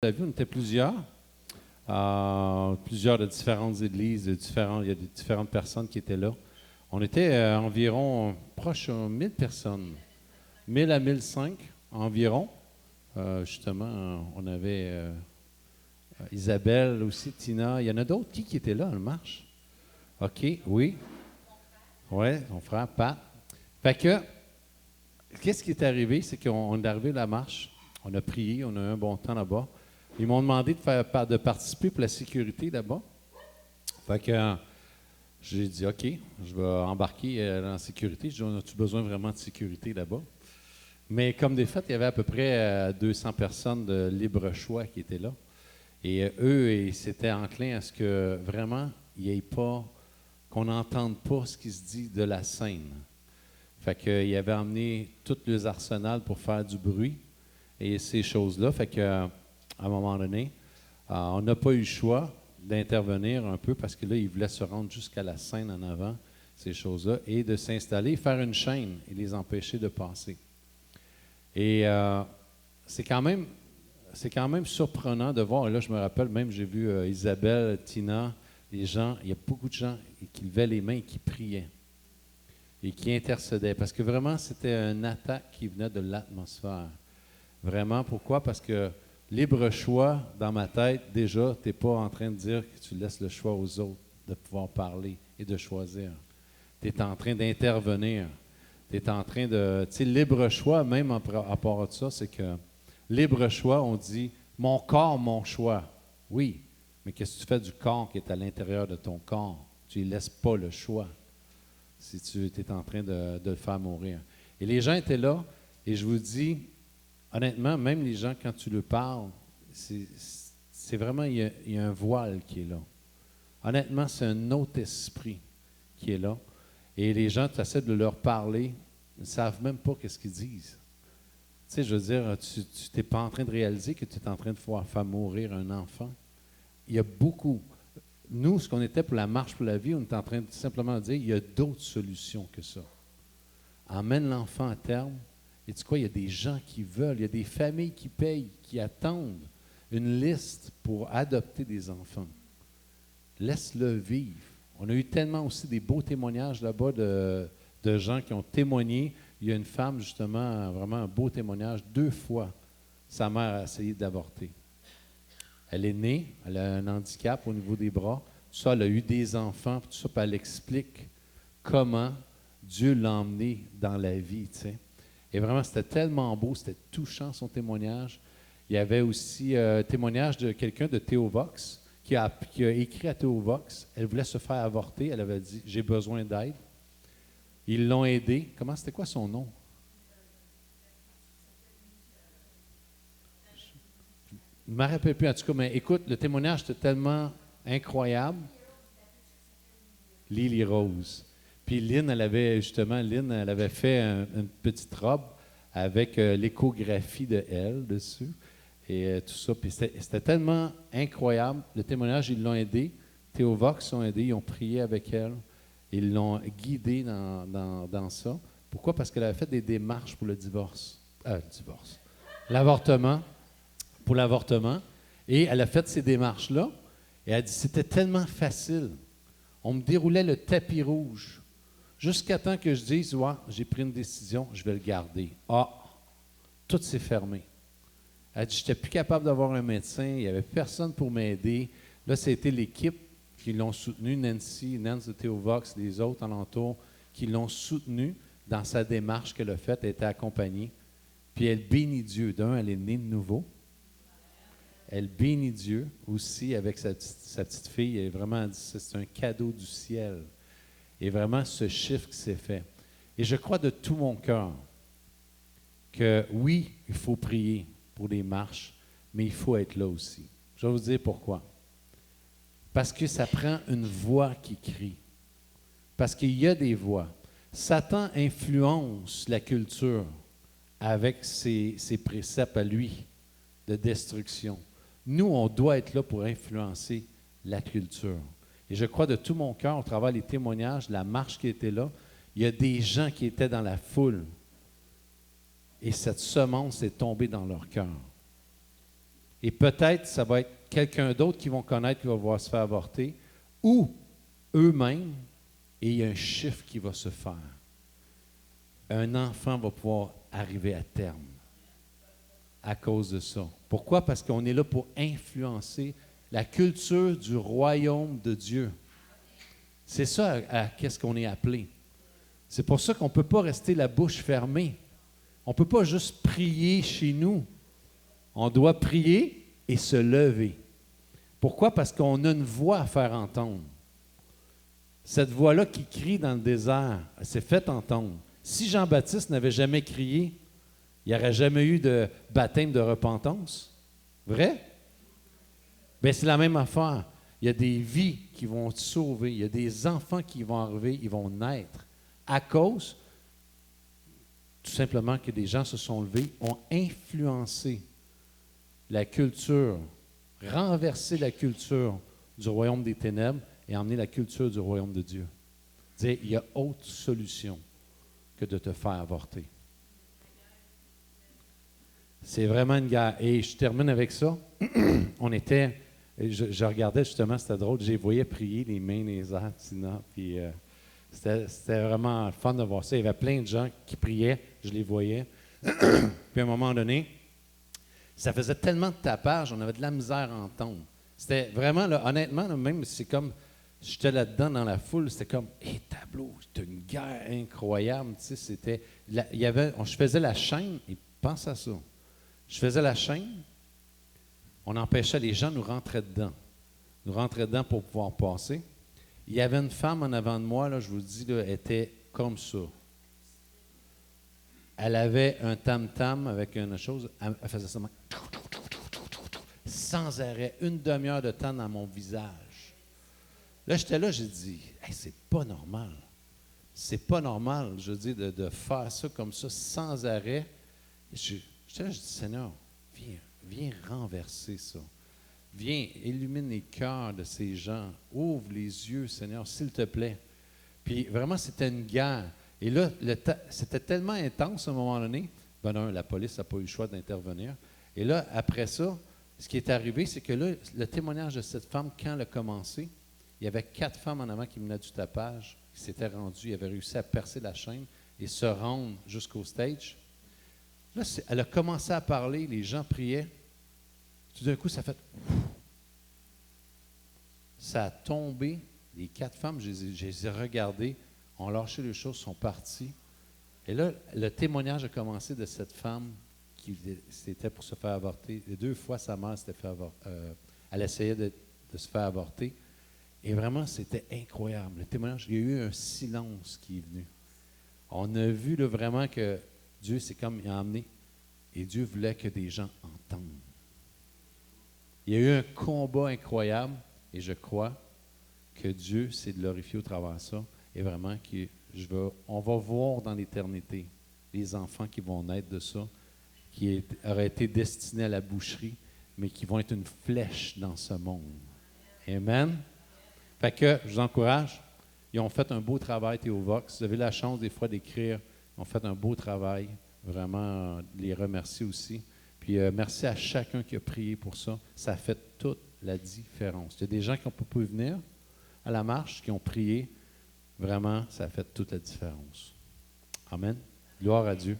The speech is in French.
La vie, on était plusieurs, plusieurs de différentes églises, il y a différentes personnes qui étaient là. On était environ proche de 1000 personnes, 1000 à 1005 environ. Justement, on avait Isabelle aussi, Tina. Il y en a d'autres qui étaient là, en marche. OK, oui. Oui, mon frère, Pat. Fait que, qu'est-ce qui est arrivé? C'est qu'on est arrivé à la marche, on a prié, on a eu un bon temps là-bas. Ils m'ont demandé de participer pour la sécurité là-bas. Fait que j'ai dit, OK, je vais embarquer dans la sécurité. J'ai dit, as-tu besoin vraiment de sécurité là-bas? Mais comme des faits, il y avait à peu près 200 personnes de libre choix qui étaient là. Et eux, ils s'étaient enclins à ce que vraiment, il n'y ait pas, qu'on n'entende pas ce qui se dit de la scène. Fait qu'ils avaient emmené tous les arsenals pour faire du bruit et ces choses-là. Fait que à un moment donné, on n'a pas eu le choix d'intervenir un peu parce que là, ils voulaient se rendre jusqu'à la scène en avant, ces choses-là, et de s'installer, faire une chaîne et les empêcher de passer. Et c'est quand même surprenant de voir, et là je me rappelle même, j'ai vu Isabelle, Tina, les gens, il y a beaucoup de gens qui levaient les mains et qui priaient et qui intercédaient, parce que vraiment c'était une attaque qui venait de l'atmosphère. Vraiment, pourquoi? Parce que libre choix, dans ma tête, déjà, tu n'es pas en train de dire que tu laisses le choix aux autres de pouvoir parler et de choisir. Tu es en train d'intervenir. Tu es en train de... Tu sais, libre choix, même à rapport à ça, c'est que libre choix, on dit « mon corps, mon choix ». Oui, mais qu'est-ce que tu fais du corps qui est à l'intérieur de ton corps? Tu ne laisses pas le choix si tu es en train de le faire mourir. Et les gens étaient là, et je vous dis... Honnêtement, même les gens, quand tu leur parles, c'est vraiment, il y a un voile qui est là. Honnêtement, c'est un autre esprit qui est là. Et les gens, tu essaies de leur parler, ils ne savent même pas ce qu'ils disent. Tu sais, je veux dire, tu n'es pas en train de réaliser que tu es en train de faire mourir un enfant. Il y a beaucoup. Nous, ce qu'on était pour la marche pour la vie, on est en train de simplement dire, il y a d'autres solutions que ça. Emmène l'enfant à terme. Et tu sais quoi, il y a des gens qui veulent, il y a des familles qui payent, qui attendent une liste pour adopter des enfants. Laisse-le vivre. On a eu tellement aussi des beaux témoignages là-bas de gens qui ont témoigné. Il y a une femme, justement, vraiment un beau témoignage. 2 fois, sa mère a essayé d'avorter. Elle est née, elle a un handicap au niveau des bras. Tout ça, elle a eu des enfants, tout ça, puis elle explique comment Dieu l'a emmenée dans la vie, tu sais. Et vraiment, c'était tellement beau, c'était touchant son témoignage. Il y avait aussi un témoignage de quelqu'un de Théovox qui a écrit à Théovox. Elle voulait se faire avorter. Elle avait dit « J'ai besoin d'aide ». Ils l'ont aidé. C'était quoi son nom? Je ne me rappelle plus en tout cas, mais écoute, le témoignage était tellement incroyable. Lily Rose. Puis Lynn, elle avait fait une petite robe avec l'échographie de elle dessus et tout ça. Puis c'était tellement incroyable. Le témoignage, ils l'ont aidé. Théovox l'ont aidé, ils ont prié avec elle. Ils l'ont guidée dans ça. Pourquoi? Parce qu'elle avait fait des démarches pour le divorce. L'avortement. Pour l'avortement. Et elle a fait ces démarches-là. Et elle a dit, c'était tellement facile. On me déroulait le tapis rouge. Jusqu'à temps que je dise, ouais, j'ai pris une décision, je vais le garder. Ah, tout s'est fermé. Elle dit, je n'étais plus capable d'avoir un médecin, il n'y avait personne pour m'aider. Là, c'était l'équipe qui l'ont soutenu, Nance de Théovox, les autres alentours, qui l'ont soutenu dans sa démarche qu'elle a faite, elle était accompagnée. Puis elle bénit Dieu. Elle est née de nouveau. Elle bénit Dieu aussi avec sa petite fille. Elle vraiment dit, c'est un cadeau du ciel. Et vraiment, ce chiffre qui s'est fait. Et je crois de tout mon cœur que oui, il faut prier pour les marches, mais il faut être là aussi. Je vais vous dire pourquoi. Parce que ça prend une voix qui crie. Parce qu'il y a des voix. Satan influence la culture avec ses préceptes à lui de destruction. Nous, on doit être là pour influencer la culture. Et je crois de tout mon cœur, au travers des témoignages, la marche qui était là, il y a des gens qui étaient dans la foule. Et cette semence est tombée dans leur cœur. Et peut-être ça va être quelqu'un d'autre qui vont connaître qui va voir se faire avorter, ou eux-mêmes, et il y a un chiffre qui va se faire. Un enfant va pouvoir arriver à terme à cause de ça. Pourquoi? Parce qu'on est là pour influencer la culture du royaume de Dieu. C'est ça qu'est-ce qu'on est appelé. C'est pour ça qu'on ne peut pas rester la bouche fermée. On ne peut pas juste prier chez nous. On doit prier et se lever. Pourquoi? Parce qu'on a une voix à faire entendre. Cette voix-là qui crie dans le désert, elle s'est faite entendre. Si Jean-Baptiste n'avait jamais crié, il n'y aurait jamais eu de baptême de repentance. Vrai? Bien, c'est la même affaire. Il y a des vies qui vont être sauvées. Il y a des enfants qui vont arriver, ils vont naître à cause, tout simplement, que des gens se sont levés, ont influencé la culture, renversé la culture du royaume des ténèbres et emmené la culture du royaume de Dieu. Dire, il y a autre solution que de te faire avorter. C'est vraiment une guerre. Et je termine avec ça. Je regardais justement, c'était drôle, je les voyais prier, les mains, les airs, Tina, puis c'était vraiment fun de voir ça. Il y avait plein de gens qui priaient, je les voyais. Puis à un moment donné, ça faisait tellement de tapage, on avait de la misère à entendre. C'était vraiment, là, honnêtement, là, même c'est comme, j'étais là-dedans dans la foule, c'était comme, hé, tableau, c'était une guerre incroyable, tu sais, c'était, je faisais la chaîne, et pense à ça. Je faisais la chaîne, on empêchait les gens, nous rentraient dedans. Nous rentraient dedans pour pouvoir passer. Il y avait une femme en avant de moi, là, je vous dis, là, elle était comme ça. Elle avait un tam-tam avec une chose, elle faisait ça sans arrêt, une demi-heure de temps dans mon visage. Là, j'étais là, j'ai dit, hey, c'est pas normal. C'est pas normal, je dis, de faire ça comme ça, sans arrêt. J'étais là, je dis, Seigneur, viens renverser ça. Viens, illumine les cœurs de ces gens. Ouvre les yeux, Seigneur, s'il te plaît. Puis vraiment, c'était une guerre. Et là, c'était tellement intense à un moment donné. La police n'a pas eu le choix d'intervenir. Et là, après ça, ce qui est arrivé, c'est que là, le témoignage de cette femme, quand elle a commencé, il y avait 4 femmes en avant qui venaient du tapage, qui s'étaient rendues, ils avaient réussi à percer la chaîne et se rendre jusqu'au stage. Là, elle a commencé à parler, les gens priaient. Tout d'un coup, ça a fait... Ça a tombé. Les 4 femmes, je les ai regardées, ont lâché les choses, sont parties. Et là, le témoignage a commencé de cette femme qui c'était pour se faire avorter. Les 2 fois, sa mère s'était fait avorter. Elle essayait de se faire avorter. Et vraiment, c'était incroyable. Le témoignage, il y a eu un silence qui est venu. On a vu là, vraiment que Dieu, c'est comme il a emmené. Et Dieu voulait que des gens entendent. Il y a eu un combat incroyable. Et je crois que Dieu s'est glorifié au travers de ça. Et vraiment, on va voir dans l'éternité les enfants qui vont naître de ça, qui auraient été destinés à la boucherie, mais qui vont être une flèche dans ce monde. Amen. Fait que je vous encourage. Ils ont fait un beau travail, Théovox. Vous avez la chance des fois d'écrire. Ils ont fait un beau travail. Vraiment, les remercier aussi. Puis merci à chacun qui a prié pour ça. Ça a fait toute la différence. Il y a des gens qui n'ont pas pu venir à la marche, qui ont prié. Vraiment, ça a fait toute la différence. Amen. Gloire à Dieu.